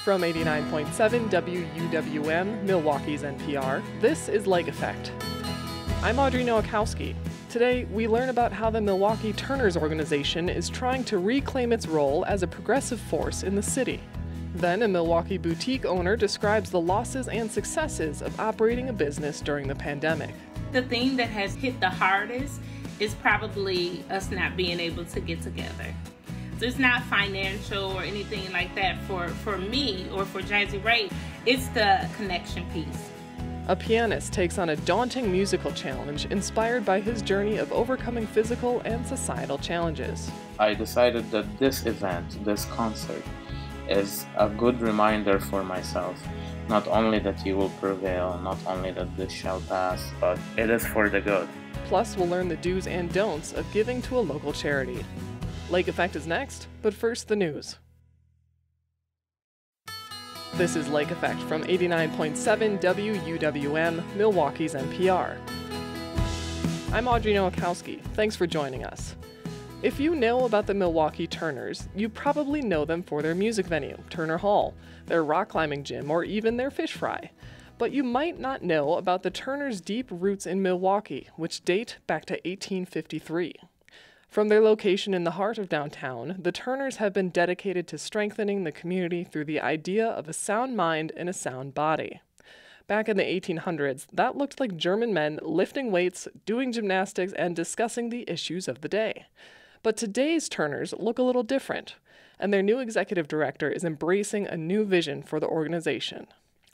From 89.7 WUWM, Milwaukee's NPR, this is Lake Effect. I'm Audrey Nowakowski. Today, we learn about how the Milwaukee Turners organization is trying to reclaim its role as a progressive force in the city. Then, a Milwaukee boutique owner describes the losses and successes of operating a business during the pandemic. The thing that has hit the hardest is probably us not being able to get together. So it's not financial or anything like that for me or for Jazzy Ray. It's the connection piece. A pianist takes on a daunting musical challenge inspired by his journey of overcoming physical and societal challenges. I decided that this event, this concert, is a good reminder for myself. Not only that you will prevail, not only that this shall pass, but it is for the good. Plus, we'll learn the do's and don'ts of giving to a local charity. Lake Effect is next, but first the news. This is Lake Effect from 89.7 WUWM, Milwaukee's NPR. I'm Audrey Nowakowski. Thanks for joining us. If you know about the Milwaukee Turners, you probably know them for their music venue, Turner Hall, their rock climbing gym, or even their fish fry. But you might not know about the Turners' deep roots in Milwaukee, which date back to 1853. From their location in the heart of downtown, the Turners have been dedicated to strengthening the community through the idea of a sound mind and a sound body. Back in the 1800s, that looked like German men lifting weights, doing gymnastics, and discussing the issues of the day. But today's Turners look a little different, and their new executive director is embracing a new vision for the organization.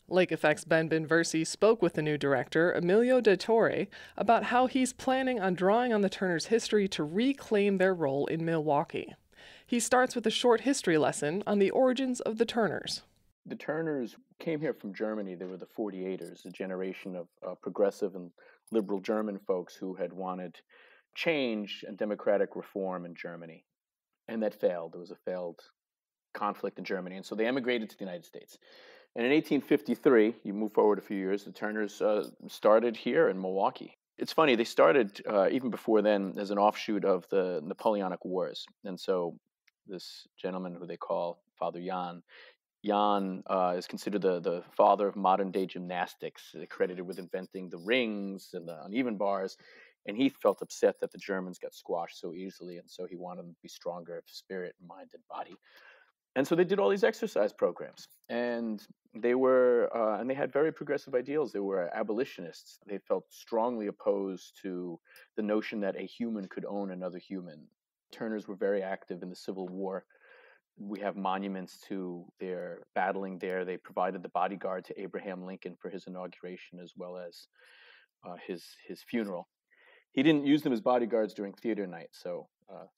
Lake Effect's Ben Binversi spoke with the new director, Emilio De Torre, about how he's planning on drawing on the Turners' history to reclaim their role in Milwaukee. He starts with a short history lesson on the origins of the Turners. The Turners came here from Germany. They were the 48ers, a generation of progressive and liberal German folks who had wanted change and democratic reform in Germany. And that failed. There was a failed conflict in Germany. And so they emigrated to the United States. And in 1853, you move forward a few years, the Turners started here in Milwaukee. It's funny, they started even before then as an offshoot of the Napoleonic Wars. And so this gentleman who they call Father Jan is considered the father of modern-day gymnastics, credited with inventing the rings and the uneven bars. And he felt upset that the Germans got squashed so easily, and so he wanted them to be stronger of spirit, mind, and body. And so they did all these exercise programs, and they had very progressive ideals. They were abolitionists. They felt strongly opposed to the notion that a human could own another human. Turners were very active in the Civil War. We have monuments to their battling there. They provided the bodyguard to Abraham Lincoln for his inauguration, as well as his funeral. He didn't use them as bodyguards during theater night, so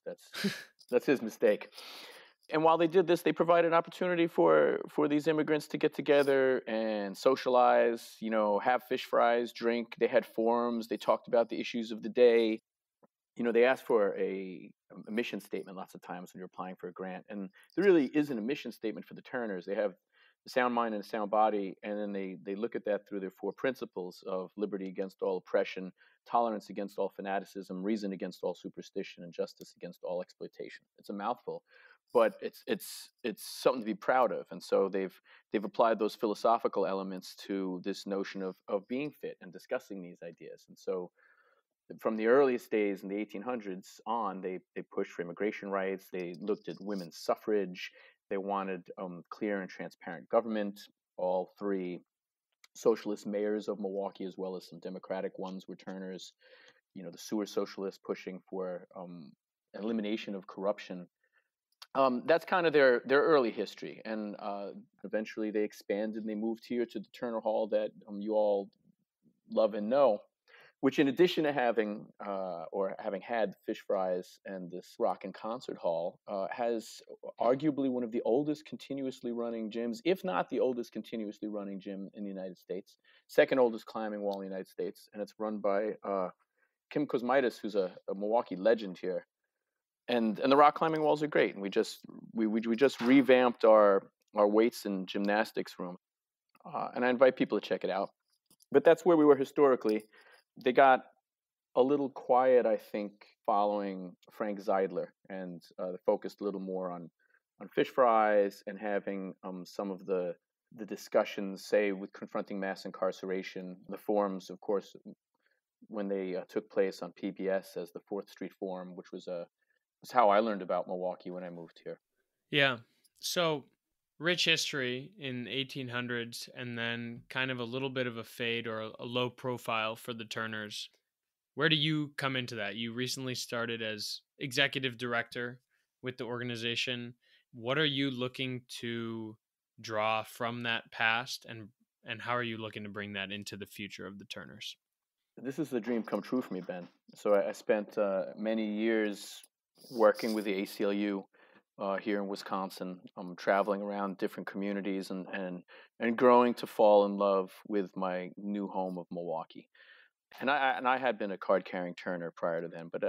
that's his mistake. And while they did this, they provided an opportunity for these immigrants to get together and socialize, have fish fries, drink. They had forums. They talked about the issues of the day. They asked for a mission statement lots of times when you're applying for a grant. And there really isn't a mission statement for the Turners. They have a sound mind and a sound body, and then they look at that through their four principles of liberty against all oppression, tolerance against all fanaticism, reason against all superstition, and justice against all exploitation. It's a mouthful, but it's something to be proud of. And so they've applied those philosophical elements to this notion of being fit and discussing these ideas. And so from the earliest days in the 1800s on, they pushed for immigration rights. They looked at women's suffrage. They wanted clear and transparent government. All three socialist mayors of Milwaukee, as well as some Democratic ones, were Turners. The sewer socialists pushing for elimination of corruption. That's kind of their early history. And eventually they expanded and they moved here to the Turner Hall that you all love and know, which in addition to having had fish fries and this rock and concert hall, has arguably one of the oldest continuously running gyms, if not the oldest continuously running gym in the United States, second oldest climbing wall in the United States. And it's run by Kim Kosmaitis, who's a Milwaukee legend here. And the rock climbing walls are great. And we just revamped our weights and gymnastics room. And I invite people to check it out. But that's where we were historically. They got a little quiet, I think, following Frank Zeidler, and focused a little more on on fish fries and having some of the discussions, say, with confronting mass incarceration, the forums, of course, when they took place on PBS as the Fourth Street Forum, which was how I learned about Milwaukee when I moved here. Yeah. So rich history in 1800s, and then kind of a little bit of a fade or a low profile for the Turners. Where do you come into that? You recently started as executive director with the organization. What are you looking to draw from that past, and how are you looking to bring that into the future of the Turners? This is the dream come true for me, Ben. So I spent many years working with the ACLU here in Wisconsin, traveling around different communities and growing to fall in love with my new home of Milwaukee. And I had been a card-carrying Turner prior to then, but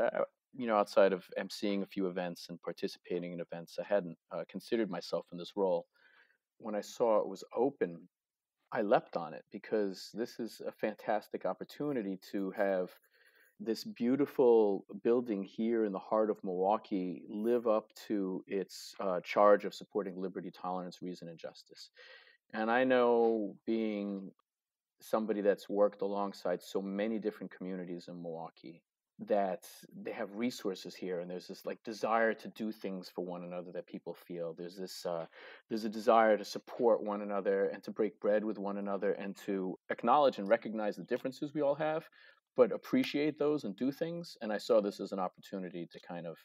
outside of emceeing a few events and participating in events, I hadn't considered myself in this role. When I saw it was open, I leapt on it because this is a fantastic opportunity to have this beautiful building here in the heart of Milwaukee live up to its charge of supporting liberty, tolerance, reason, and justice. And I know, being somebody that's worked alongside so many different communities in Milwaukee, that they have resources here, and there's this like desire to do things for one another that people feel. There's a desire to support one another and to break bread with one another and to acknowledge and recognize the differences we all have, but appreciate those and do things. And I saw this as an opportunity to kind of,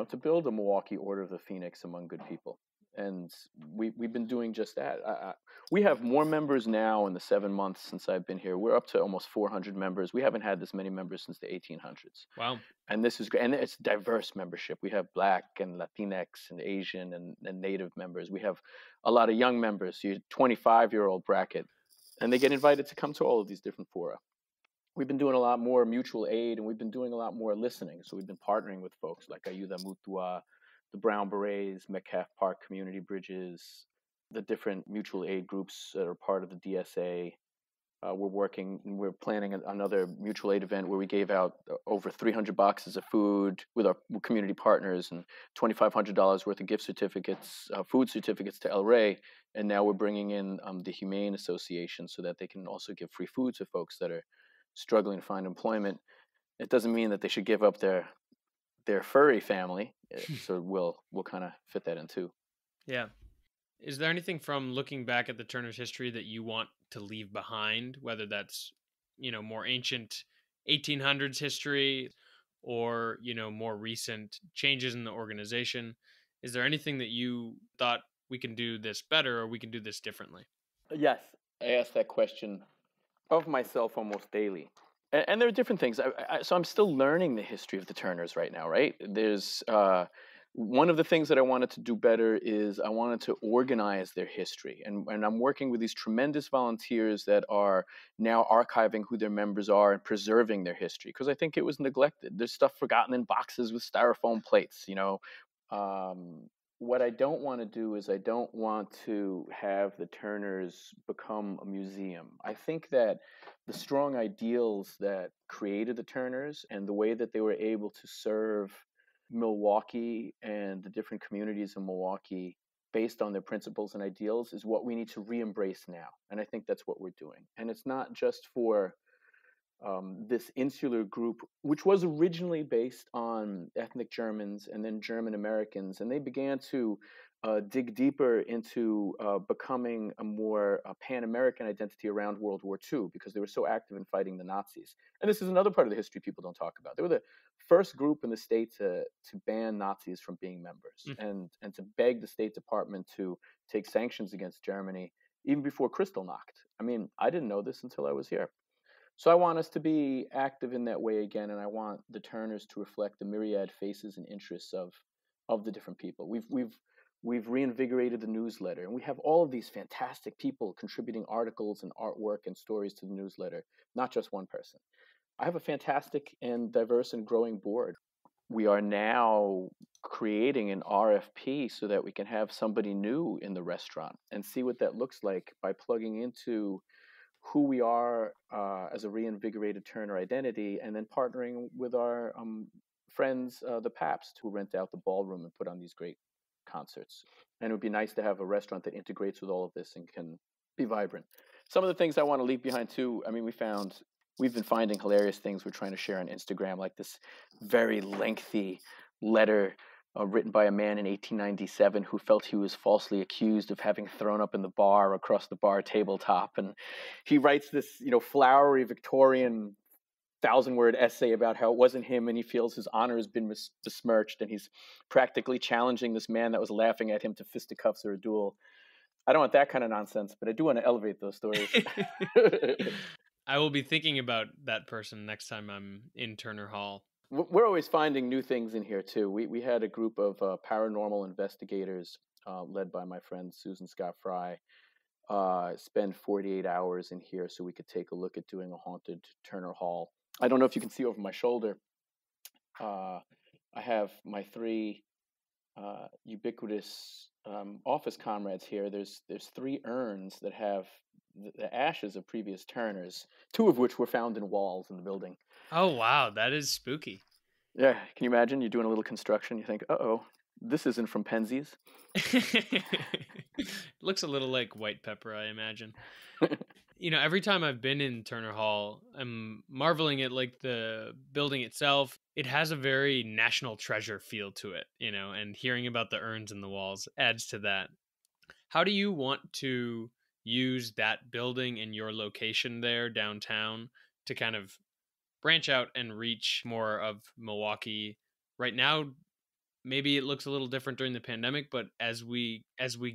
to build a Milwaukee Order of the Phoenix among good people. And we've been doing just that. We have more members now in the 7 months since I've been here. We're up to almost 400 members. We haven't had this many members since the 1800s. Wow. And this is great. And it's diverse membership. We have Black and Latinx and Asian and Native members. We have a lot of young members, so 25-year-old bracket. And they get invited to come to all of these different fora. We've been doing a lot more mutual aid, and we've been doing a lot more listening. So we've been partnering with folks like Ayuda Mutua, the Brown Berets, Metcalf Park Community Bridges, the different mutual aid groups that are part of the DSA. We're planning another mutual aid event where we gave out over 300 boxes of food with our community partners and $2,500 worth of gift certificates, food certificates to El Rey. And now we're bringing in the Humane Association so that they can also give free food to folks that are struggling to find employment. It doesn't mean that they should give up their furry family. So we'll kind of fit that in too. Yeah. Is there anything from looking back at the Turners' history that you want to leave behind, whether that's, more ancient 1800s history or, more recent changes in the organization? Is there anything that you thought we can do this better or we can do this differently? Yes, I ask that question of myself almost daily. And there are different things. So I'm still learning the history of the Turners right now, right? There's one of the things that I wanted to do better is I wanted to organize their history. And I'm working with these tremendous volunteers that are now archiving who their members are and preserving their history, because I think it was neglected. There's stuff forgotten in boxes with styrofoam plates, What I don't want to do is I don't want to have the Turners become a museum. I think that the strong ideals that created the Turners and the way that they were able to serve Milwaukee and the different communities in Milwaukee based on their principles and ideals is what we need to re-embrace now. And I think that's what we're doing. And it's not just for this insular group, which was originally based on ethnic Germans and then German Americans, and they began to dig deeper into becoming a more Pan-American identity around World War II because they were so active in fighting the Nazis. And this is another part of the history people don't talk about. They were the first group in the state to ban Nazis from being members and to beg the State Department to take sanctions against Germany even before Kristallnacht. I mean, I didn't know this until I was here. So I want us to be active in that way again, and I want the Turners to reflect the myriad faces and interests of the different people. We've reinvigorated the newsletter, and we have all of these fantastic people contributing articles and artwork and stories to the newsletter, not just one person. I have a fantastic and diverse and growing board. We are now creating an RFP so that we can have somebody new in the restaurant and see what that looks like by plugging into who we are as a reinvigorated Turner identity, and then partnering with our friends, the Paps, who rent out the ballroom and put on these great concerts. And it would be nice to have a restaurant that integrates with all of this and can be vibrant. Some of the things I want to leave behind too, I mean, we've been finding hilarious things we're trying to share on Instagram, like this very lengthy letter written by a man in 1897 who felt he was falsely accused of having thrown up in the bar across the bar tabletop. And he writes this, flowery Victorian 1,000-word essay about how it wasn't him and he feels his honor has been besmirched, and he's practically challenging this man that was laughing at him to fisticuffs or a duel. I don't want that kind of nonsense, but I do want to elevate those stories. I will be thinking about that person next time I'm in Turner Hall. We're always finding new things in here too. We had a group of paranormal investigators led by my friend Susan Scott Fry spend 48 hours in here so we could take a look at doing a haunted Turner Hall. I don't know if you can see over my shoulder. I have my three ubiquitous office comrades here. There's 3 urns that have the ashes of previous Turners, 2 of which were found in walls in the building. Oh, wow. That is spooky. Yeah. Can you imagine? You're doing a little construction. You think, uh-oh, this isn't from Penzies. Looks a little like white pepper, I imagine. Every time I've been in Turner Hall, I'm marveling at like the building itself. It has a very national treasure feel to it, and hearing about the urns in the walls adds to that. How do you want to use that building and your location there downtown to kind of branch out and reach more of Milwaukee? Right now, maybe it looks a little different during the pandemic, but as we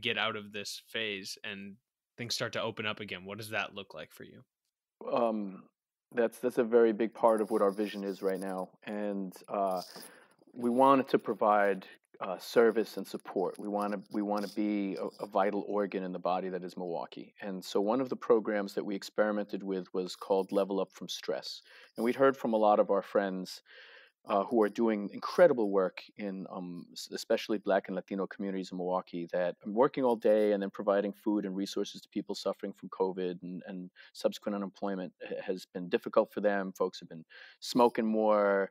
get out of this phase and things start to open up again, what does that look like for you? That's a very big part of what our vision is right now, and we wanted to provide service and support. We want to be a vital organ in the body that is Milwaukee. And so one of the programs that we experimented with was called Level Up from Stress, and we'd heard from a lot of our friends who are doing incredible work in especially Black and Latino communities in Milwaukee, that are working all day and then providing food and resources to people suffering from COVID and subsequent unemployment has been difficult for them. Folks have been smoking more,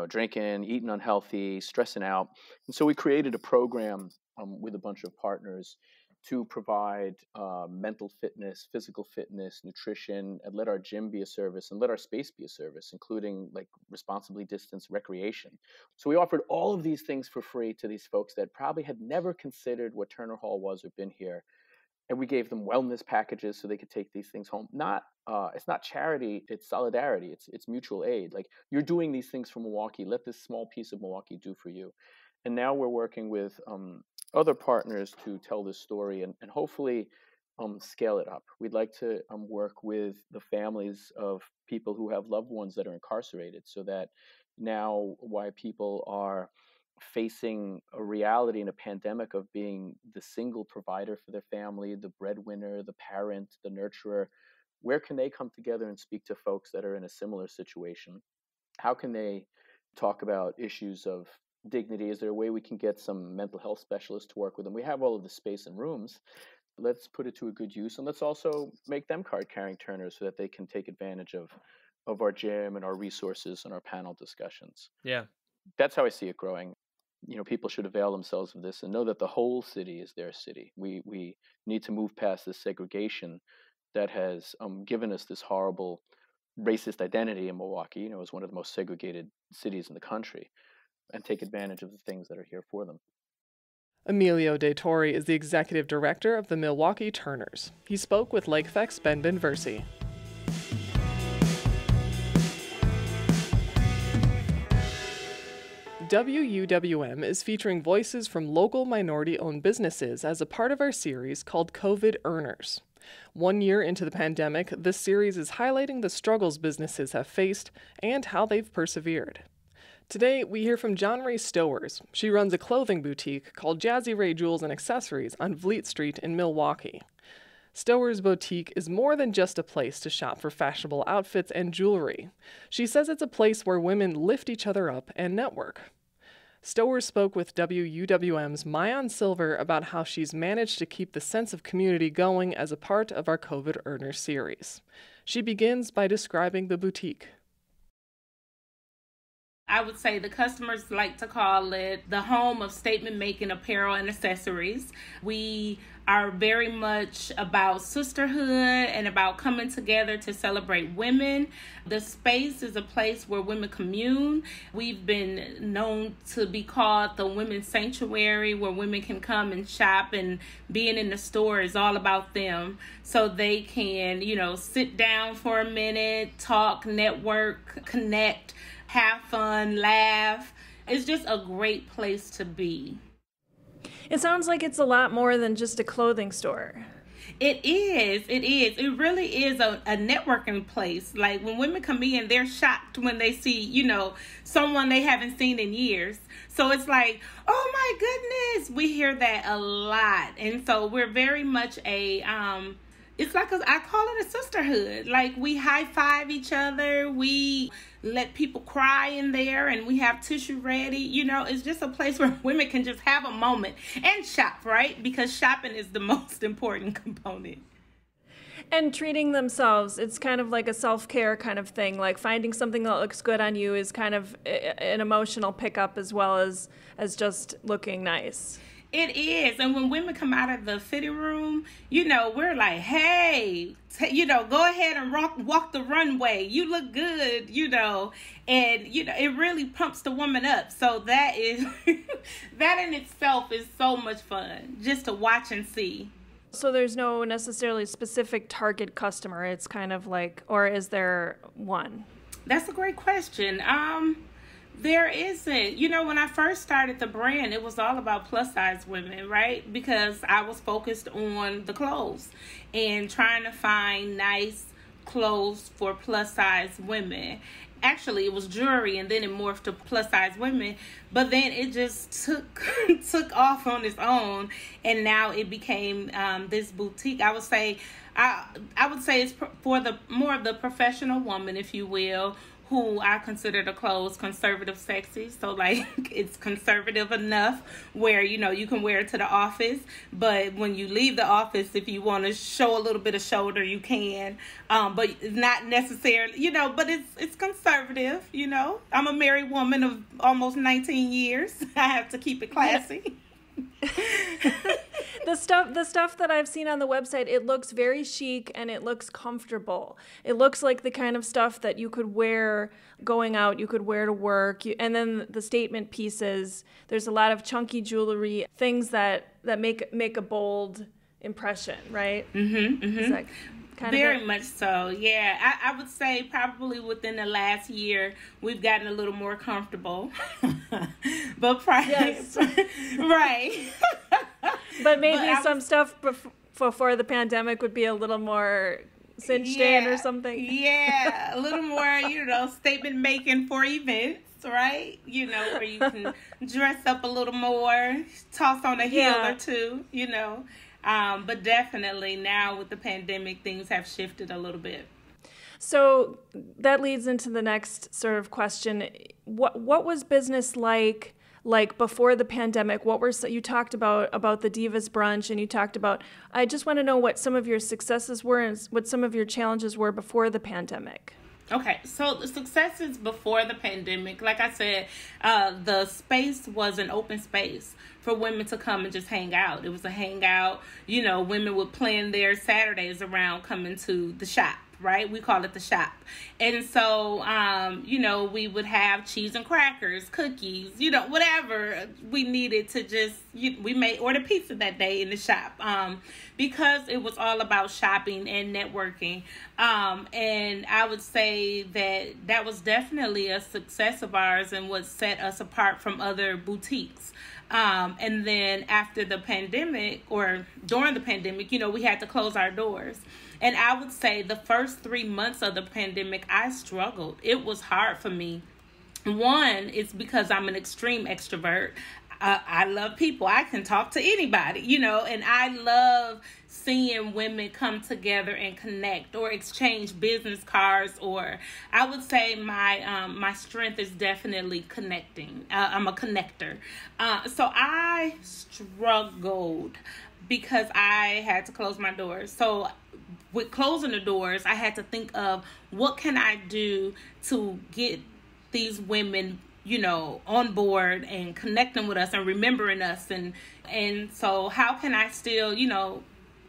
drinking, eating unhealthy, stressing out. And so we created a program with a bunch of partners to provide mental fitness, physical fitness, nutrition, and let our gym be a service and let our space be a service, including like responsibly distanced recreation. So we offered all of these things for free to these folks that probably had never considered what Turner Hall was or been here. And we gave them wellness packages so they could take these things home. It's not charity, it's solidarity, it's mutual aid. Like, you're doing these things for Milwaukee, let this small piece of Milwaukee do for you. And now we're working with other partners to tell this story and hopefully scale it up. We'd like to work with the families of people who have loved ones that are incarcerated, so that now, while people are facing a reality in a pandemic of being the single provider for their family, the breadwinner, the parent, the nurturer, where can they come together and speak to folks that are in a similar situation? How can they talk about issues of dignity? Is there a way we can get some mental health specialists to work with them? We have all of the space and rooms. Let's put it to a good use, and let's also make them card-carrying Turners so that they can take advantage of our gym and our resources and our panel discussions. Yeah. That's how I see it growing. People should avail themselves of this and know that the whole city is their city. We need to move past this segregation that has given us this horrible racist identity in Milwaukee, as one of the most segregated cities in the country, and take advantage of the things that are here for them. Emilio De Torre is the executive director of the Milwaukee Turners. He spoke with Lake Effect's Ben Benversi. WUWM is featuring voices from local minority-owned businesses as a part of our series called COVID Earners. 1 year into the pandemic, this series is highlighting the struggles businesses have faced and how they've persevered. Today, we hear from John Ray Stowers. She runs a clothing boutique called Jazzy Ray Jewels and Accessories on Vliet Street in Milwaukee. Stowers' boutique is more than just a place to shop for fashionable outfits and jewelry. She says it's a place where women lift each other up and network. Stowers spoke with WUWM's Mayan Silver about how she's managed to keep the sense of community going as a part of our COVID Earners series. She begins by describing the boutique. I would say the customers like to call it the home of statement making apparel and accessories. We are very much about sisterhood and about coming together to celebrate women. The space is a place where women commune. We've been known to be called the women's sanctuary, where women can come and shop, and being in the store is all about them. So they can, sit down for a minute, talk, network, connect, have fun, laugh. It's just a great place to be. It sounds like it's a lot more than just a clothing store. It is. It really is a networking place. Like when women come in, they're shocked when they see, someone they haven't seen in years. So it's like, oh my goodness, we hear that a lot. And so we're very much it's like I call it a sisterhood. Like we high five each other. We let people cry in there, and we have tissue ready. It's just a place where women can just have a moment and shop, right? Because shopping is the most important component. And treating themselves, it's kind of like a self-care kind of thing. Like finding something that looks good on you is kind of an emotional pickup as well as just looking nice. It is. And when women come out of the fitting room, we're like, hey, go ahead and walk the runway. You look good, and, it really pumps the woman up. So that is, that in itself is so much fun just to watch and see. So there's no necessarily specific target customer. It's kind of like, or is there one? That's a great question. There isn't. When I first started the brand, it was all about plus size women, right? Because I was focused on the clothes and trying to find nice clothes for plus size women. Actually, it was jewelry, and then it morphed to plus size women. But then it just took off on its own, and now it became this boutique. I would say it's for the more of the professional woman, if you will, who I consider the clothes conservative sexy. So like it's conservative enough where, you can wear it to the office. But when you leave the office, if you want to show a little bit of shoulder, you can. But it's not necessarily, but it's conservative, I'm a married woman of almost 19 years. I have to keep it classy. The stuff that I've seen on the website, it looks very chic and it looks comfortable. It looks like the kind of stuff that you could wear going out, you could wear to work. And then the statement pieces, there's a lot of chunky jewelry, things that make a bold impression, right? Mm-hmm. Is that kind Very of it? much so, yeah. I would say probably within the last year, we've gotten a little more comfortable. But Yes. Right. But maybe some stuff before the pandemic would be a little more cinched in or something. Yeah, a little more, statement making for events, right? Where you can dress up a little more, toss on a heel or two, But definitely now with the pandemic, things have shifted a little bit. So that leads into the next sort of question. What was business like before the pandemic? You talked about the Divas Brunch, and you talked about, I just want to know what some of your successes were and what some of your challenges were before the pandemic. Okay, so the successes before the pandemic, like I said, the space was an open space for women to come and just hang out. It was a hangout. Women would plan their Saturdays around coming to the shop, right? We call it the shop. And so, we would have cheese and crackers, cookies, whatever we needed to just, we may order pizza that day in the shop because it was all about shopping and networking. And I would say that was definitely a success of ours and what set us apart from other boutiques. And then after the pandemic, or during the pandemic, we had to close our doors. And I would say the first 3 months of the pandemic, I struggled. It was hard for me. One, it's because I'm an extreme extrovert. I love people. I can talk to anybody, and I love seeing women come together and connect or exchange business cards, or I would say my strength is definitely connecting. I'm a connector. So I struggled because I had to close my doors. So with closing the doors, I had to think of what can I do to get these women on board and connecting with us and remembering us. And so how can I still,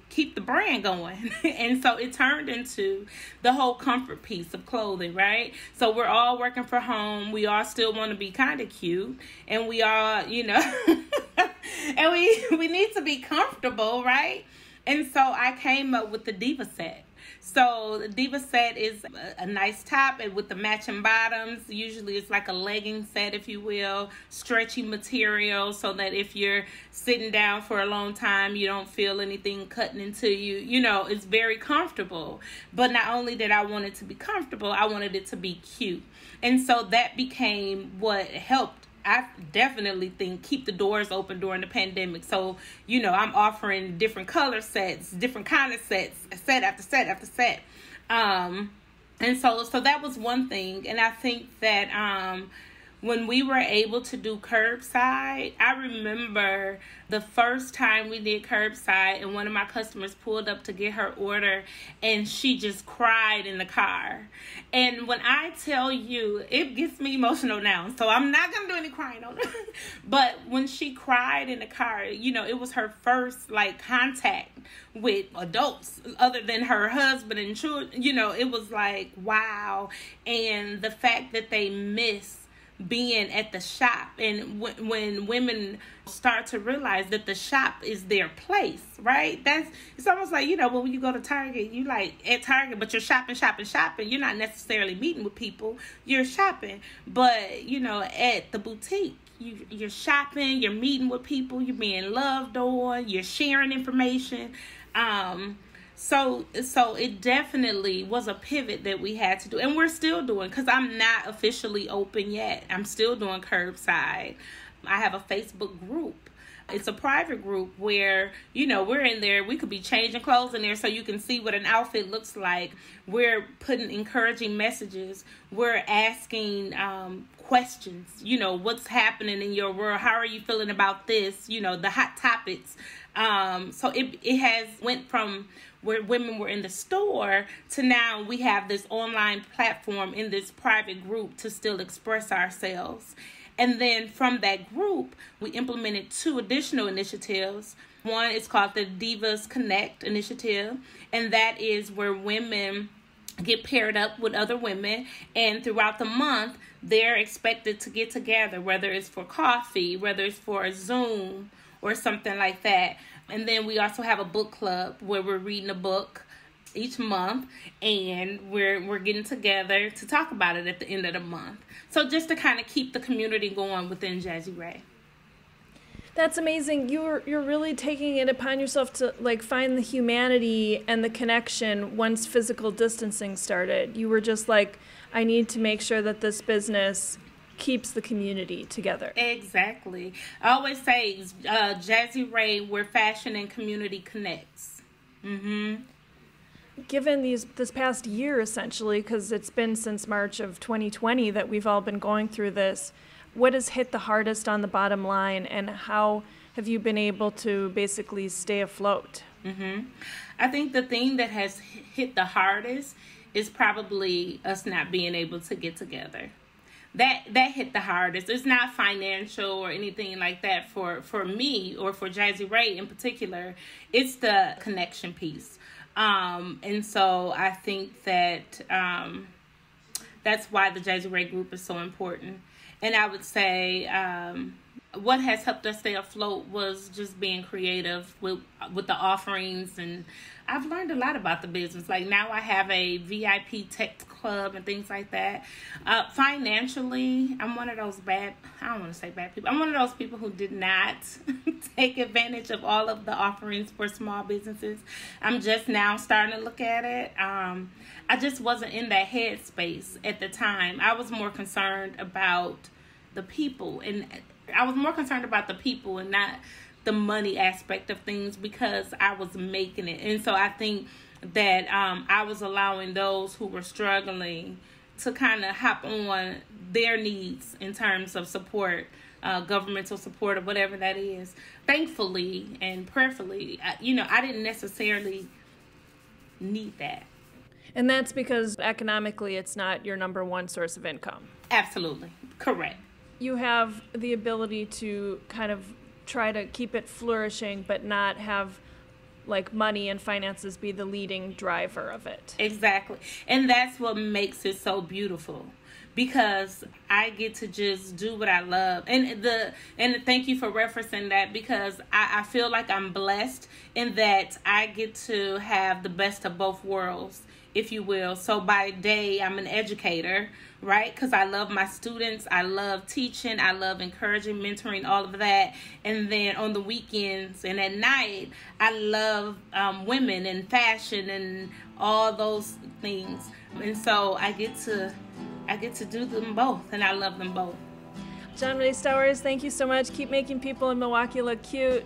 keep the brand going? And so it turned into the whole comfort piece of clothing, right? So we're all working from home. We all still want to be kind of cute, and we all, and we need to be comfortable, right? And so I came up with the Diva set. So the Diva set is a nice top and with the matching bottoms. Usually it's like a legging set, if you will, stretchy material so that if you're sitting down for a long time, you don't feel anything cutting into you. It's very comfortable. But not only did I want it to be comfortable, I wanted it to be cute. And so that became what helped, I definitely think, keep the doors open during the pandemic. So, I'm offering different color sets, different kind of sets, set after set after set. And so that was one thing. And I think that when we were able to do curbside, I remember the first time we did curbside and one of my customers pulled up to get her order and she just cried in the car. And when I tell you, it gets me emotional now, so I'm not going to do any crying on it. But when she cried in the car, it was her first contact with adults other than her husband and children. It was like, wow. And the fact that they miss being at the shop, and when women start to realize that the shop is their place, right? It's almost like, when you go to Target, you at Target, but you're shopping. You're not necessarily meeting with people, you're shopping. But at the boutique, you're shopping, you're meeting with people, you're being loved on, you're sharing information. So it definitely was a pivot that we had to do. And we're still doing, because I'm not officially open yet. I'm still doing curbside. I have a Facebook group. It's a private group where, we're in there. We could be changing clothes in there so you can see what an outfit looks like. We're putting encouraging messages. We're asking questions. What's happening in your world? How are you feeling about this? The hot topics. So it has went from where women were in the store to now we have this online platform in this private group to still express ourselves. And then from that group, we implemented 2 additional initiatives. One is called the Divas Connect initiative, and that is where women get paired up with other women, and throughout the month, they're expected to get together, whether it's for coffee, whether it's for a Zoom or something like that. And then we also have a book club where we're reading a book each month, and we're getting together to talk about it at the end of the month. So just to kind of keep the community going within Jazzy Ray. That's amazing. You're really taking it upon yourself to find the humanity and the connection once physical distancing started. You were just like, I need to make sure that this business keeps the community together. Exactly. I always say, Jazzy Ray, where fashion and community connects. Mm-hmm. Given this past year, essentially, because it's been since March of 2020 that we've all been going through this, what has hit the hardest on the bottom line, and how have you been able to basically stay afloat? Mm-hmm. I think the thing that has hit the hardest is probably us not being able to get together. That hit the hardest. It's not financial or anything like that for me or for Jazzy Ray in particular. It's the connection piece. And so I think that that's why the Jazzy Ray group is so important. And I would say what has helped us stay afloat was just being creative with the offerings, and I've learned a lot about the business. Now I have a VIP tech club and things like that. Financially, I'm one of those I don't want to say bad people. I'm one of those people who did not take advantage of all of the offerings for small businesses. I'm just now starting to look at it. I just wasn't in that headspace at the time. I was more concerned about the people, and not the money aspect of things, because I was making it. And so I think that I was allowing those who were struggling to kind of hop on their needs in terms of support, governmental support or whatever that is. Thankfully and prayerfully, I didn't necessarily need that. And that's because economically it's not your number one source of income. Absolutely. Correct. you have the ability to kind of try to keep it flourishing, but not have like money and finances be the leading driver of it. Exactly. And that's what makes it so beautiful, because I get to just do what I love. And thank you for referencing that, because I feel like I'm blessed in that I get to have the best of both worlds, if you will. So by day, I'm an educator, right? Because I love my students. I love teaching. I love encouraging, mentoring, all of that. And then on the weekends and at night, I love women and fashion and all those things. And so I get to do them both, and I love them both. John Ray Stowers, thank you so much. Keep making people in Milwaukee look cute.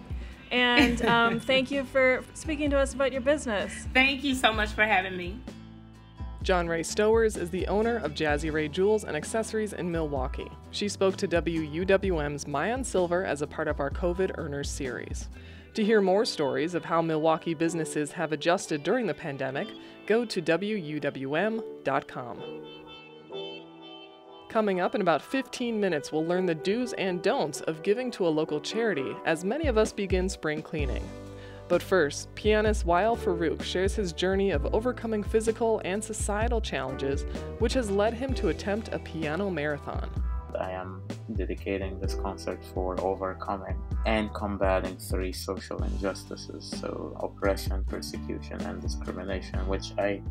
And thank you for speaking to us about your business. Thank you so much for having me. John Ray Stowers is the owner of Jazzy Ray Jewels and Accessories in Milwaukee. She spoke to WUWM's Mayan Silver as a part of our COVID Earners series. To hear more stories of how Milwaukee businesses have adjusted during the pandemic, go to WUWM.com. Coming up in about 15 minutes, we'll learn the do's and don'ts of giving to a local charity as many of us begin spring cleaning. But first, pianist Wael Farouk shares his journey of overcoming physical and societal challenges, which has led him to attempt a piano marathon. I am dedicating this concert for overcoming and combating 3 social injustices, so oppression, persecution, and discrimination, which I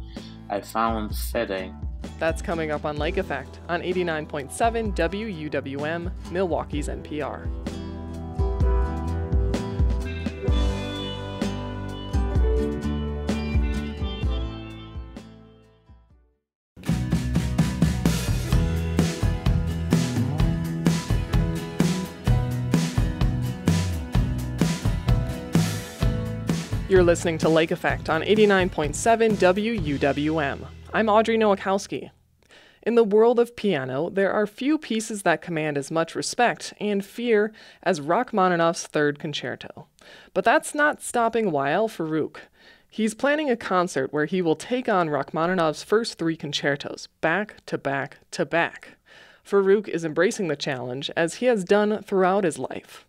found fitting. That's coming up on Lake Effect on 89.7 WUWM, Milwaukee's NPR. You're listening to Lake Effect on 89.7 WUWM. I'm Audrey Nowakowski. In the world of piano, there are few pieces that command as much respect and fear as Rachmaninoff's Third Concerto. But that's not stopping Wael Farouk. He's planning a concert where he will take on Rachmaninoff's first 3 concertos, back to back to back. Farouk is embracing the challenge, as he has done throughout his life.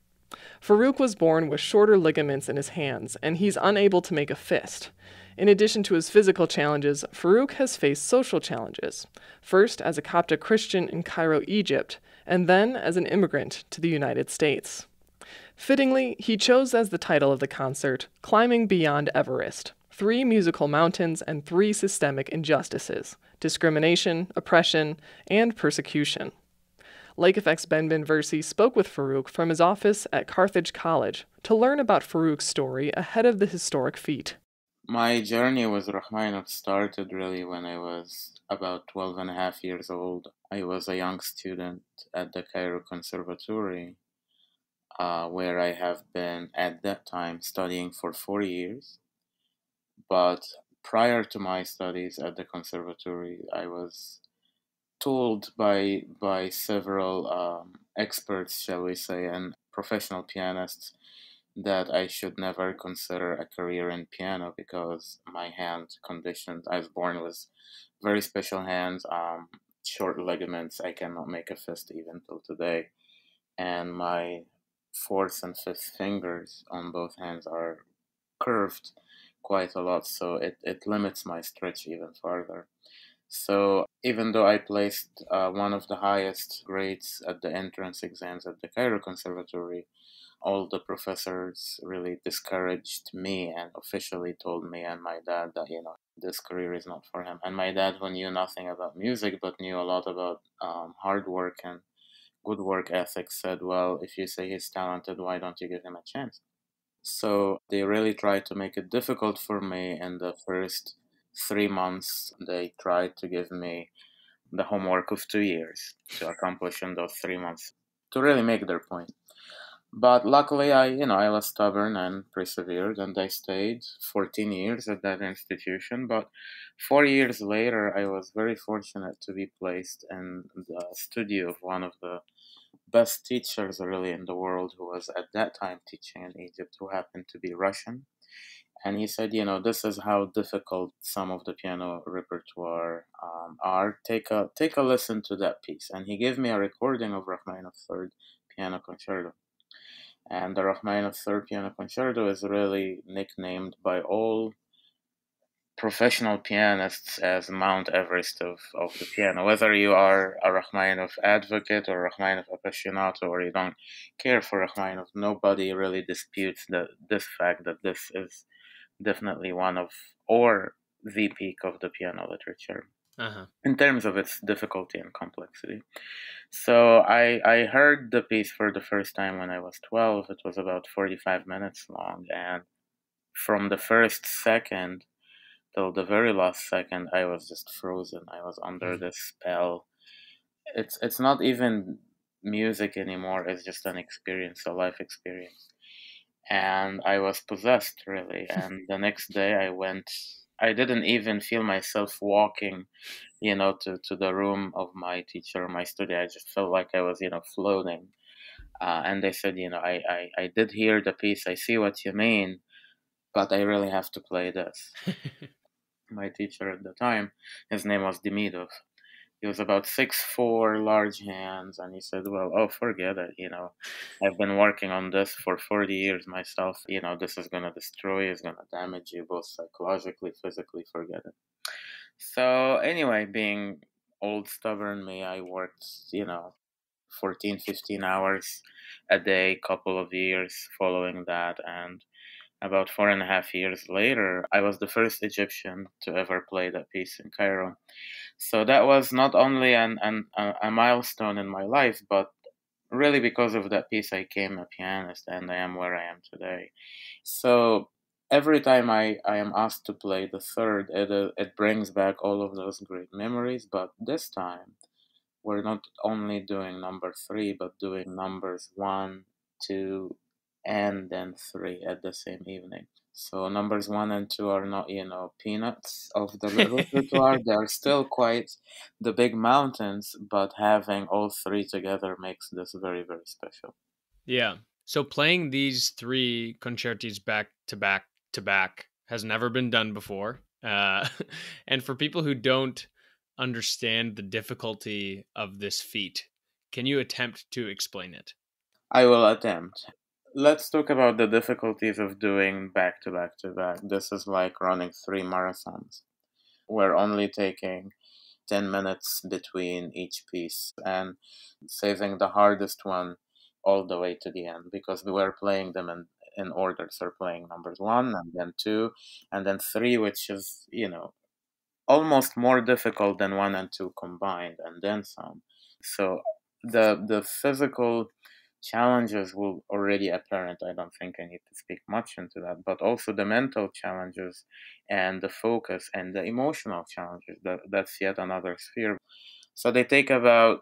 Farouk was born with shorter ligaments in his hands, and he's unable to make a fist. In addition to his physical challenges, Farouk has faced social challenges, first as a Coptic Christian in Cairo, Egypt, and then as an immigrant to the United States. Fittingly, he chose as the title of the concert, Climbing Beyond Everest, 3 musical mountains and 3 systemic injustices: discrimination, oppression, and persecution. Lake Effect's Ben Versi spoke with Farouk from his office at Carthage College to learn about Farouk's story ahead of the historic feat. My journey with Rachmaninoff started really when I was about 12 and a half years old. I was a young student at the Cairo Conservatory, where I have been at that time studying for 4 years. But prior to my studies at the conservatory, I was told by several experts, shall we say, and professional pianists, that I should never consider a career in piano because my hand condition. I was born with very special hands, short ligaments. I cannot make a fist even till today, and my 4th and 5th fingers on both hands are curved quite a lot, so it limits my stretch even further. So even though I placed one of the highest grades at the entrance exams at the Cairo Conservatory, all the professors really discouraged me and officially told me and my dad that, this career is not for him. And my dad, who knew nothing about music but knew a lot about hard work and good work ethic, said, well, if you say he's talented, why don't you give him a chance? So they really tried to make it difficult for me. In the first 3 months, they tried to give me the homework of 2 years to accomplish in those 3 months to really make their point. But luckily, I was stubborn and persevered, and I stayed 14 years at that institution. But 4 years later, I was very fortunate to be placed in the studio of one of the best teachers really in the world, who was at that time teaching in Egypt, who happened to be Russian. And he said, this is how difficult some of the piano repertoire are. Take a listen to that piece. And he gave me a recording of Rachmaninoff's Third Piano Concerto. And the Rachmaninoff Third Piano Concerto is really nicknamed by all professional pianists as Mount Everest of the piano. Whether you are a Rachmaninoff advocate or Rachmaninoff appassionato, or you don't care for Rachmaninoff, nobody really disputes this fact that this is definitely one of, or the peak of the piano literature in terms of its difficulty and complexity. So I heard the piece for the first time when I was 12. It was about 45 minutes long, and from the first second till the very last second, I was just frozen. I was under this spell. It's not even music anymore. It's just an experience, a life experience. And I was possessed, really. And the next day I didn't even feel myself walking, to the room of my teacher, my studio. I just felt like I was, floating. And they said, I did hear the piece. I see what you mean, but I really have to play this. My teacher at the time, his name was Demidov. He was about 6'4", large hands, and he said, well, forget it, I've been working on this for 40 years myself, this is going to destroy you, it's going to damage you, both psychologically, physically, forget it. So anyway, being old, stubborn me, I worked, 14, 15 hours a day, couple of years following that, and about 4.5 years later, I was the first Egyptian to ever play that piece in Cairo. So that was not only a milestone in my life, but really because of that piece, I became a pianist, and I am where I am today. So every time I am asked to play the third, it brings back all of those great memories. But this time, we're not only doing number 3, but doing numbers 1, 2, and then 3 at the same evening. So numbers 1 and 2 are not, peanuts of the repertoire. They are still quite the big mountains, but having all 3 together makes this very, very special. Yeah. So playing these 3 concertis back to back to back has never been done before. And for people who don't understand the difficulty of this feat, can you attempt to explain it? I will attempt. Let's talk about the difficulties of doing back to back to back. This is like running 3 marathons. We're only taking 10 minutes between each piece and saving the hardest one all the way to the end, because we were playing them in order. So we're playing numbers 1 and then 2 and then 3, which is, almost more difficult than 1 and 2 combined, and then some. So the physical challenges will already apparent. I don't think I need to speak much into that, but also the mental challenges and the focus and the emotional challenges. That's yet another sphere. So they take about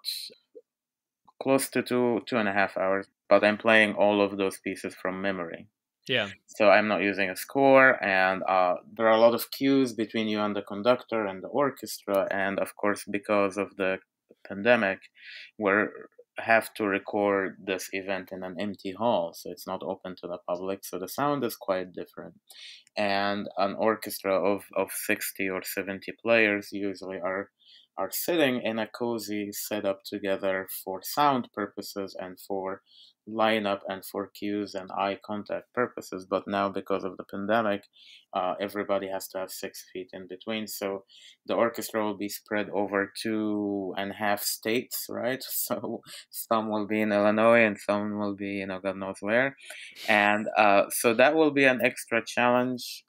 close to 2.5 hours, but I'm playing all of those pieces from memory. Yeah. So I'm not using a score, and there are a lot of cues between you and the conductor and the orchestra. And of course, because of the pandemic, we have to record this event in an empty hall, so it's not open to the public. So the sound is quite different. And an orchestra of 60 or 70 players usually are sitting in a cozy setup together for sound purposes and for lineup and for cues and eye contact purposes. But now, because of the pandemic, everybody has to have 6 feet in between. So the orchestra will be spread over 2.5 states, right? So some will be in Illinois and some will be, God knows where. And so that will be an extra challenge.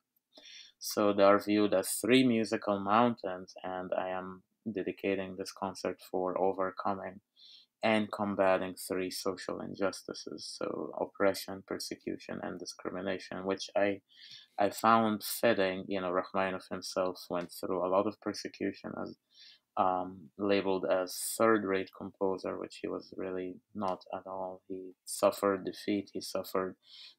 So they are viewed as 3 musical mountains, and I am dedicating this concert for overcoming and combating 3 social injustices, so oppression, persecution, and discrimination, which I found fitting. Rachmaninoff himself went through a lot of persecution, as labeled as third-rate composer, which he was really not at all. He suffered defeat, he suffered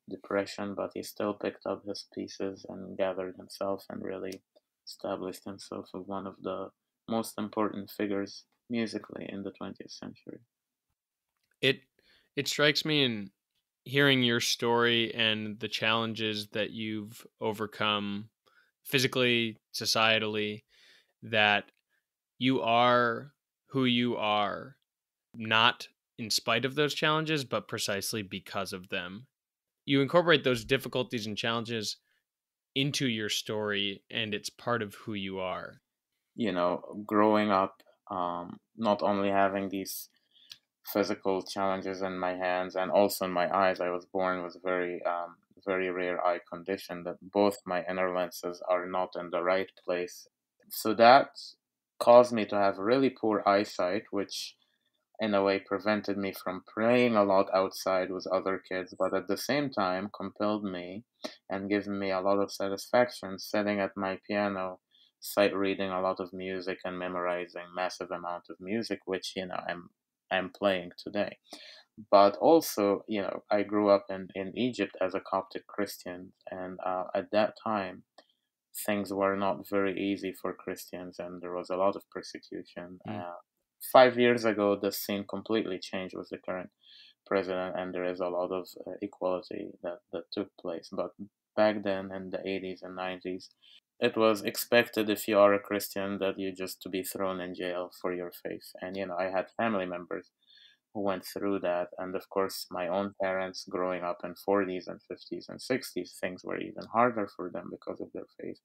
depression, but he still picked up his pieces and gathered himself and really established himself as one of the most important figures musically in the 20th century. It strikes me hearing your story and the challenges that you've overcome physically, societally, that you are who you are, not in spite of those challenges, but precisely because of them. You incorporate those difficulties and challenges into your story, and it's part of who you are. Growing up, not only having these physical challenges in my hands and also in my eyes. I was born with very rare eye condition that both my inner lenses are not in the right place. So that caused me to have really poor eyesight, which in a way prevented me from playing a lot outside with other kids, but at the same time compelled me and given me a lot of satisfaction sitting at my piano, sight reading a lot of music and memorizing massive amount of music, which I'm playing today. But also, I grew up in Egypt as a Coptic Christian, and at that time, things were not very easy for Christians, and there was a lot of persecution. 5 years ago, the scene completely changed with the current president, and there is a lot of equality that took place. But back then, in the 80s and 90s, it was expected if you are a Christian that you just to be thrown in jail for your faith. And I had family members who went through that, and of course my own parents growing up in 40s and 50s and 60s, things were even harder for them because of their faith.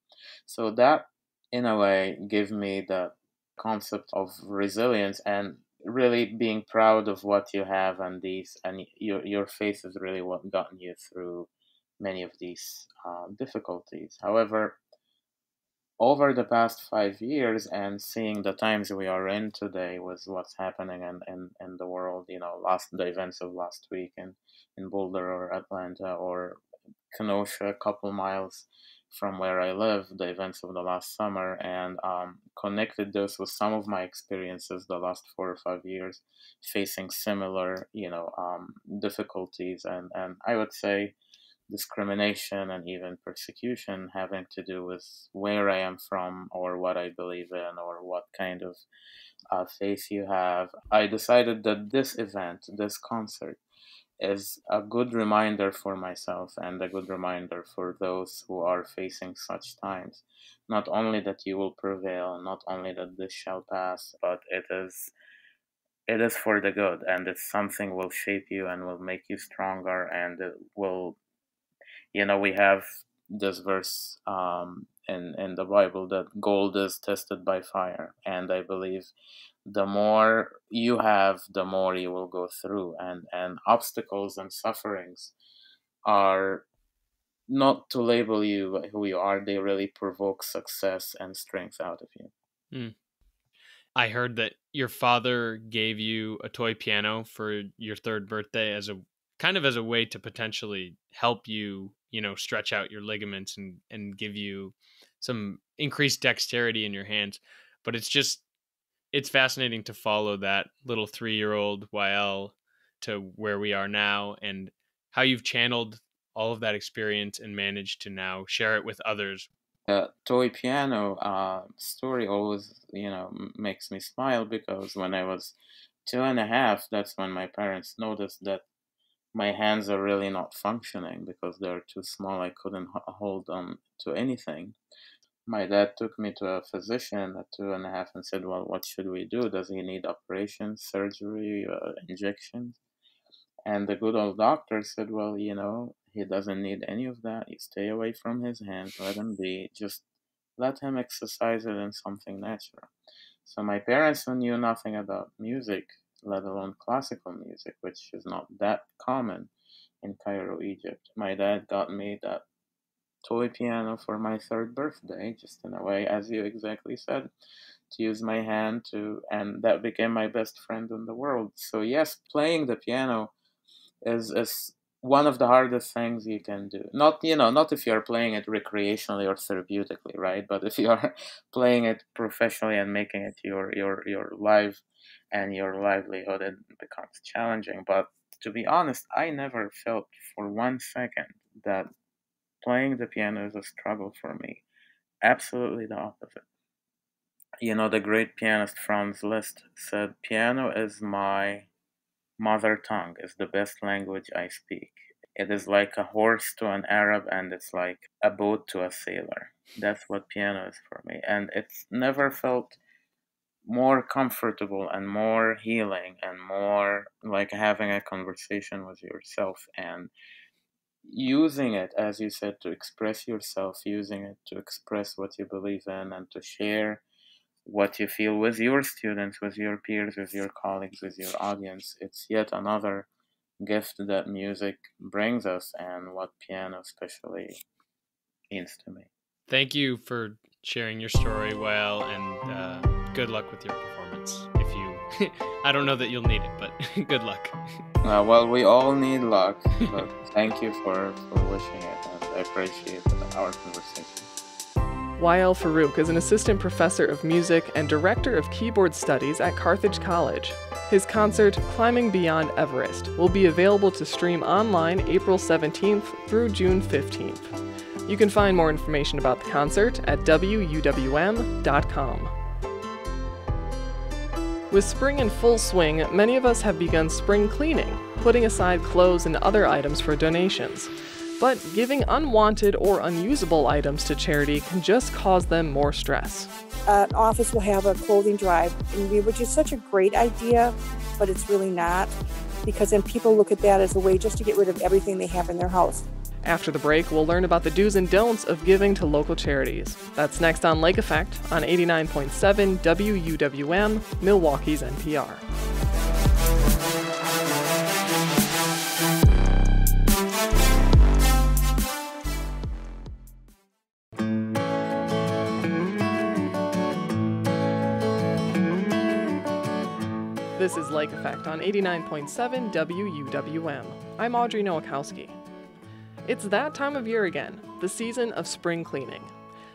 So that in a way gave me the concept of resilience and really being proud of what you have, and your faith is really what gotten you through many of these difficulties. However, over the past 5 years and seeing the times we are in today with what's happening in the world, the events of last week in Boulder or Atlanta or Kenosha, a couple miles from where I live, the events of the last summer, and connected those with some of my experiences the last 4 or 5 years facing similar, difficulties and I would say discrimination and even persecution having to do with where I am from or what I believe in or what kind of faith you have. I decided that this event, this concert, is a good reminder for myself and a good reminder for those who are facing such times. Not only that you will prevail, not only that this shall pass, but it is for the good, and it's something will shape you and will make you stronger, and it will, we have this verse in the Bible that gold is tested by fire, and I believe the more you have, the more you will go through, and obstacles and sufferings are not to label you who you are. They really provoke success and strength out of you. I heard that your father gave you a toy piano for your third birthday as a way to potentially help you, stretch out your ligaments and give you some increased dexterity in your hands. But it's fascinating to follow that little 3-year-old YL to where we are now and how you've channeled all of that experience and managed to now share it with others. The toy piano story always, makes me smile because when I was 2.5, that's when my parents noticed that my hands are really not functioning because they're too small. I couldn't hold on to anything. My dad took me to a physician at 2.5 and said, "Well, what should we do? Does he need operation, surgery, injections?" And the good old doctor said, "Well, he doesn't need any of that. You stay away from his hands, let him be, just let him exercise it in something natural." So my parents, who knew nothing about music, let alone classical music, which is not that common in Cairo, Egypt, my dad got me that toy piano for my third birthday, just in a way, as you exactly said, to use my hand and that became my best friend in the world. So yes, playing the piano is one of the hardest things you can do. Not if you're playing it recreationally or therapeutically, right? But if you are playing it professionally and making it your life and your livelihood, it becomes challenging. But to be honest, I never felt for 1 second that playing the piano is a struggle for me. Absolutely the opposite. The great pianist Franz Liszt said, "Piano is my mother tongue, is the best language I speak." It is like a horse to an Arab, and it's like a boat to a sailor. That's what piano is for me. And it's never felt more comfortable and more healing and more like having a conversation with yourself and using it, as you said, to express yourself, using it to express what you believe in and to share what you feel with your students, with your peers, with your colleagues, with your audience. It's yet another gift that music brings us, and what piano especially means to me. Thank you for sharing your story, Wael, and good luck with your performance. If you, I don't know that you'll need it, but good luck. Well, we all need luck, but thank you for wishing it, and I appreciate our conversation. Wael Farouk is an assistant professor of music and director of keyboard studies at Carthage College. His concert, Climbing Beyond Everest, will be available to stream online April 17th through June 15th. You can find more information about the concert at wuwm.com. With spring in full swing, many of us have begun spring cleaning, putting aside clothes and other items for donations. But giving unwanted or unusable items to charity can just cause them more stress. An office will have a clothing drive, which is such a great idea, but it's really not, because then people look at that as a way just to get rid of everything they have in their house. After the break, we'll learn about the do's and don'ts of giving to local charities. That's next on Lake Effect on 89.7 WUWM, Milwaukee's NPR. This is Lake Effect on 89.7 WUWM. I'm Audrey Nowakowski. It's that time of year again, the season of spring cleaning.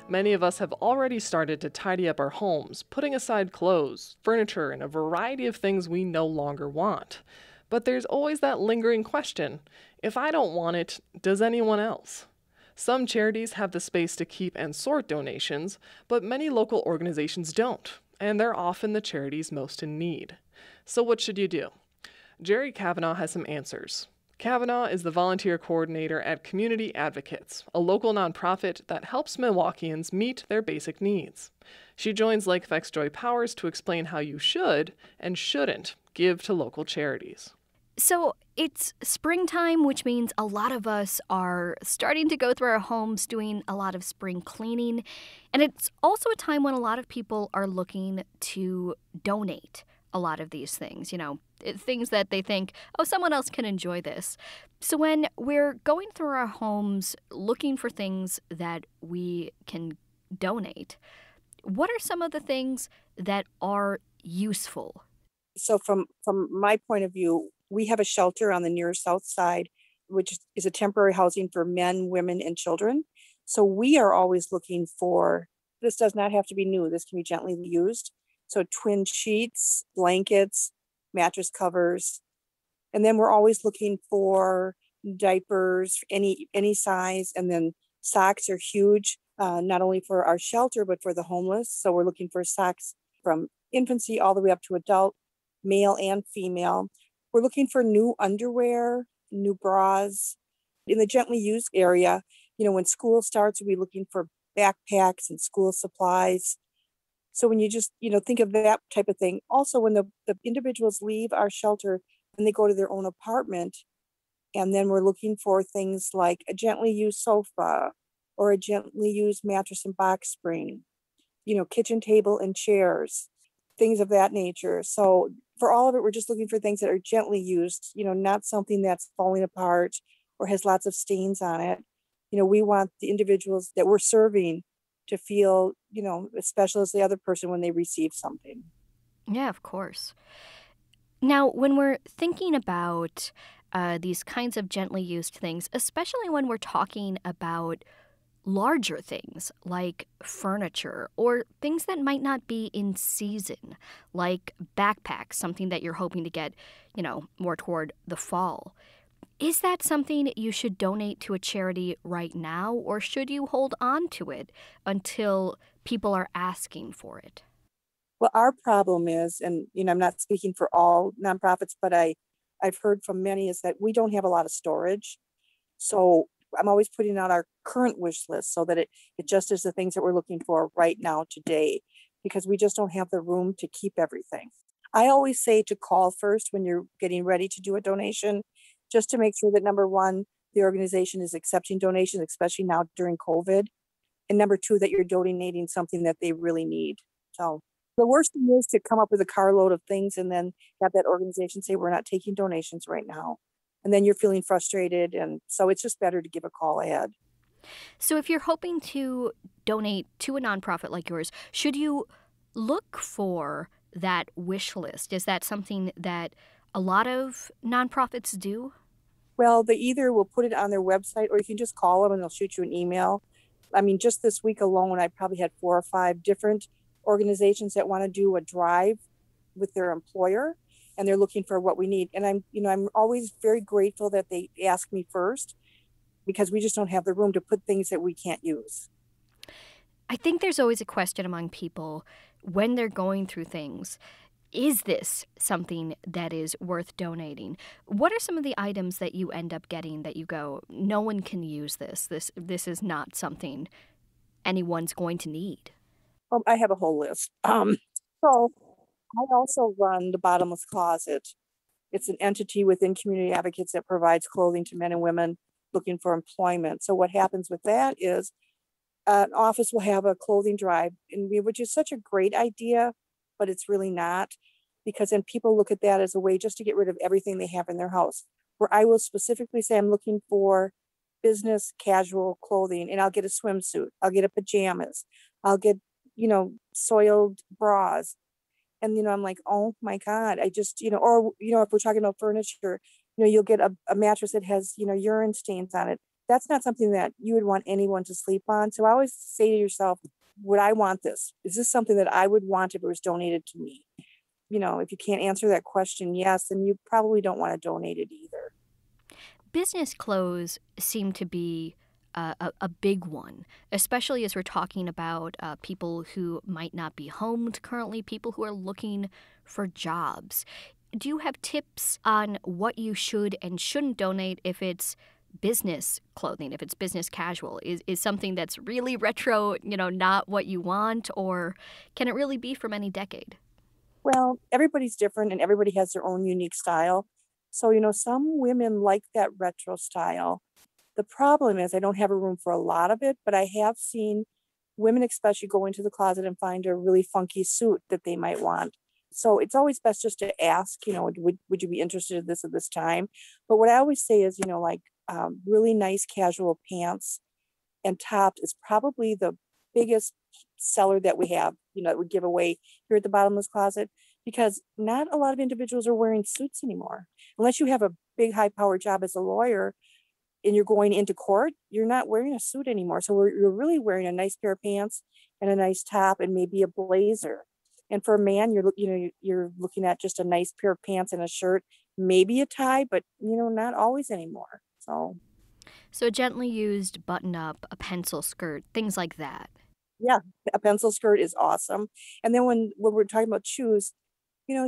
Many of us have already started to tidy up our homes, putting aside clothes, furniture, and a variety of things we no longer want. But there's always that lingering question, if I don't want it, does anyone else? Some charities have the space to keep and sort donations, but many local organizations don't, and they're often the charities most in need. So what should you do? Jerry Kavanaugh has some answers. Kavanaugh is the volunteer coordinator at Community Advocates, a local nonprofit that helps Milwaukeeans meet their basic needs. She joins Lake Effect's Joy Powers to explain how you should and shouldn't give to local charities. So it's springtime, which means a lot of us are starting to go through our homes doing a lot of spring cleaning. And it's also a time when a lot of people are looking to donate a lot of these things, things that they think, oh, someone else can enjoy this. So when we're going through our homes looking for things that we can donate, what are some of the things that are useful? So from my point of view, we have a shelter on the near south side, which is a temporary housing for men, women, and children. So we are always looking for, this does not have to be new, this can be gently used. So twin sheets, blankets, mattress covers. And then we're always looking for diapers, any size. And then socks are huge, not only for our shelter, but for the homeless. So we're looking for socks from infancy all the way up to adult, male and female. We're looking for new underwear, new bras. In the gently used area, when school starts, we'll be looking for backpacks and school supplies. So when you just, think of that type of thing. Also, when the individuals leave our shelter and they go to their own apartment, and then we're looking for things like a gently used sofa or a gently used mattress and box spring, kitchen table and chairs, things of that nature. So for all of it, we're just looking for things that are gently used, not something that's falling apart or has lots of stains on it. We want the individuals that we're serving to feel, as special as the other person when they receive something. Yeah, of course. Now, when we're thinking about these kinds of gently used things, especially when we're talking about larger things like furniture or things that might not be in season, like backpacks, something that you're hoping to get, more toward the fall. Is that something you should donate to a charity right now, or should you hold on to it until people are asking for it? Well, our problem is, and I'm not speaking for all nonprofits, but I've heard from many, is that we don't have a lot of storage. So I'm always putting out our current wish list so that it just is the things that we're looking for right now today, because we just don't have the room to keep everything. I always say to call first when you're getting ready to do a donation, just to make sure that number one, the organization is accepting donations, especially now during COVID. And number two, that you're donating something that they really need. So the worst thing is to come up with a carload of things and then have that organization say, we're not taking donations right now. And then you're feeling frustrated. And so it's just better to give a call ahead. So if you're hoping to donate to a nonprofit like yours, should you look for that wish list? Is that something that a lot of nonprofits do? Well, they either will put it on their website or you can just call them and they'll shoot you an email. I mean, just this week alone, I probably had 4 or 5 different organizations that want to do a drive with their employer, and they're looking for what we need. And I'm always very grateful that they ask me first, because we just don't have the room to put things that we can't use. I think there's always a question among people when they're going through things. Is this something that is worth donating? What are some of the items that you end up getting that you go, no one can use this? This is not something anyone's going to need? I have a whole list. So I also run the Bottomless Closet. It's an entity within Community Advocates that provides clothing to men and women looking for employment. So what happens with that is an office will have a clothing drive, which is such a great idea, but it's really not, because then people look at that as a way just to get rid of everything they have in their house. Where I will specifically say I'm looking for business casual clothing, and I'll get a swimsuit, I'll get a pajamas, I'll get, soiled bras. And, I'm like, oh my God, I just, or, if we're talking about furniture, you'll get a mattress that has, urine stains on it. That's not something that you would want anyone to sleep on. So I always say to yourself, would I want this? Is this something that I would want if it was donated to me? If you can't answer that question, yes, then you probably don't want to donate it either. Business clothes seem to be a big one, especially as we're talking about people who might not be homed currently, people who are looking for jobs. Do you have tips on what you should and shouldn't donate if it's business clothing, if it's business casual? Is something that's really retro, not what you want, or can it really be from any decade? Well, everybody's different and everybody has their own unique style. So, some women like that retro style. The problem is I don't have a room for a lot of it, but I have seen women especially go into the closet and find a really funky suit that they might want. So it's always best just to ask, would you be interested in this at this time? But what I always say is, really nice casual pants and tops is probably the biggest seller that we have, that we give away here at the Bottomless Closet, because not a lot of individuals are wearing suits anymore. Unless you have a big high powered job as a lawyer and you're going into court, you're not wearing a suit anymore. So you're really wearing a nice pair of pants and a nice top and maybe a blazer. And for a man, you're looking at just a nice pair of pants and a shirt, maybe a tie, but not always anymore. So a gently used button up, a pencil skirt, things like that. Yeah, a pencil skirt is awesome. And then when we're talking about shoes,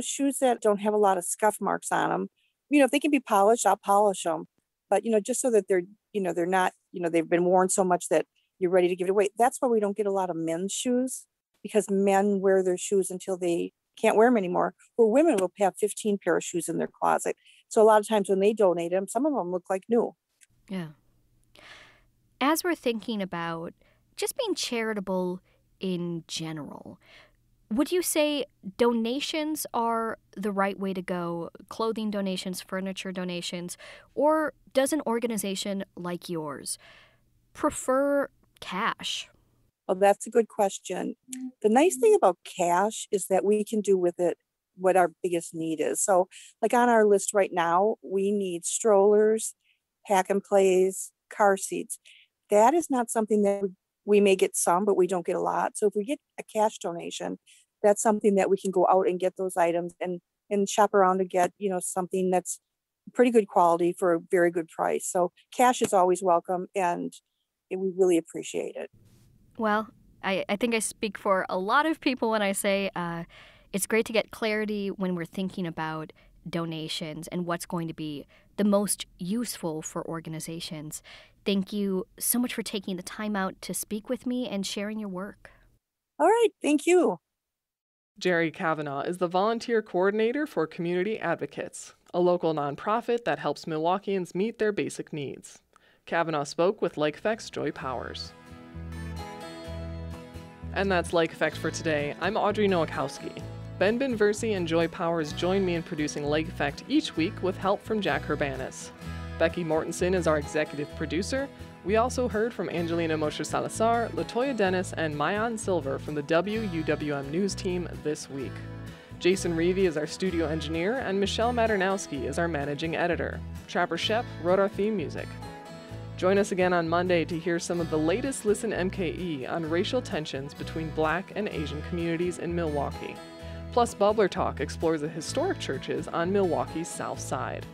shoes that don't have a lot of scuff marks on them, if they can be polished, I'll polish them. But, just so that they're not, they've been worn so much that you're ready to give it away. That's why we don't get a lot of men's shoes, because men wear their shoes until they can't wear them anymore. Where women will have 15 pair of shoes in their closet. So a lot of times when they donate them, some of them look like new. Yeah. As we're thinking about just being charitable in general, would you say donations are the right way to go? Clothing donations, furniture donations, or does an organization like yours prefer cash? Well, that's a good question. The nice thing about cash is that we can do with it what our biggest need is. So like on our list right now, we need strollers, pack and plays, car seats. That is not something that we may get some, but we don't get a lot. So if we get a cash donation, that's something that we can go out and get those items and shop around to get, something that's pretty good quality for a very good price. So cash is always welcome, and we really appreciate it. Well, I think I speak for a lot of people when I say it's great to get clarity when we're thinking about donations and what's going to be the most useful for organizations. Thank you so much for taking the time out to speak with me and sharing your work. All right, thank you. Jerry Kavanaugh is the volunteer coordinator for Community Advocates, a local nonprofit that helps Milwaukeeans meet their basic needs. Kavanaugh spoke with Lake Effect's Joy Powers. And that's Lake Effect for today. I'm Audrey Nowakowski. Ben Benversi and Joy Powers join me in producing Lake Effect each week with help from Jack Urbanis. Becky Mortensen is our executive producer. We also heard from Angelina Mosher Salazar, Latoya Dennis, and Mayan Silver from the WUWM News team this week. Jason Reevy is our studio engineer, and Michelle Maternowski is our managing editor. Trapper Shep wrote our theme music. Join us again on Monday to hear some of the latest Listen MKE on racial tensions between Black and Asian communities in Milwaukee. Plus, Bubbler Talk explores the historic churches on Milwaukee's South Side.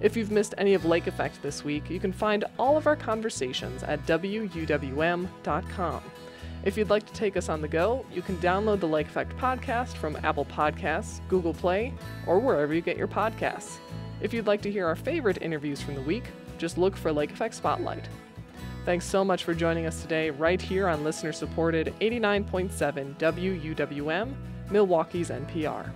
If you've missed any of Lake Effect this week, you can find all of our conversations at WUWM.com. If you'd like to take us on the go, you can download the Lake Effect podcast from Apple Podcasts, Google Play, or wherever you get your podcasts. If you'd like to hear our favorite interviews from the week, just look for Lake Effect Spotlight. Thanks so much for joining us today right here on listener-supported 89.7 WUWM, Milwaukee's NPR.